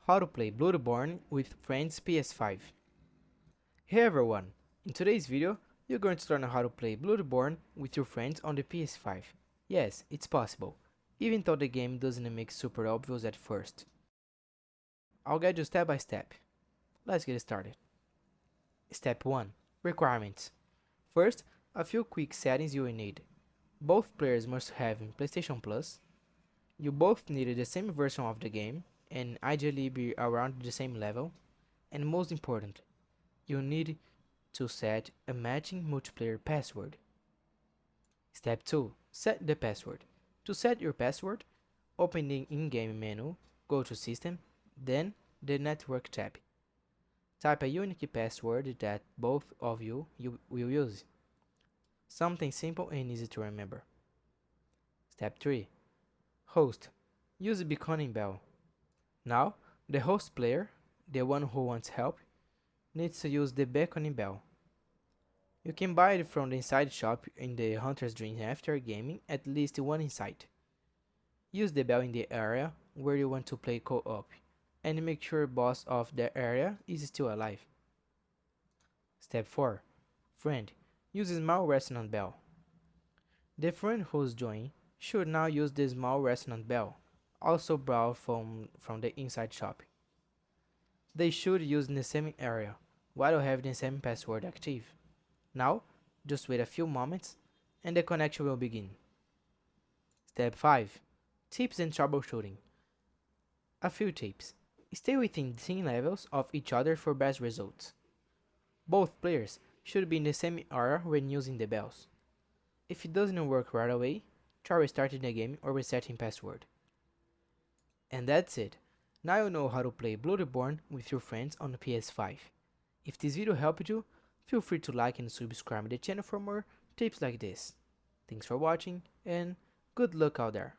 How to play Bloodborne with friends PS5. Hey everyone, in today's video you're going to learn how to play Bloodborne with your friends on the PS5. Yes, it's possible, even though the game doesn't make super obvious at first. I'll guide you step by step. Let's get started. Step 1. Requirements. First, a few quick settings you will need. Both players must have PlayStation Plus. You both need the same version of the game and ideally be around the same level. And most important, you need to set a matching multiplayer password. Step 2. Set the password. To set your password, open the in-game menu, go to System, then the Network tab. Type a unique password that both of you will use. Something simple and easy to remember. Step 3. Host. Use the beacon bell. Now, the host player, the one who wants help, needs to use the beckoning bell. You can buy it from the inside shop in the Hunter's Dream after gaming at least one inside. Use the bell in the area where you want to play co-op, and make sure boss of the area is still alive. Step 4. Friend. Use a small resonant bell. The friend who's joined should now use the small resonant bell, also bought from the inside shop. They should use in the same area, while having the same password active. Now, just wait a few moments, and the connection will begin. Step 5. Tips and troubleshooting. A few tips. Stay within 10 levels of each other for best results. Both players should be in the same area when using the bells. If it doesn't work right away, try restarting the game or resetting password. And that's it. Now you know how to play Bloodborne with your friends on the PS5. If this video helped you, feel free to like and subscribe to the channel for more tips like this. Thanks for watching and good luck out there.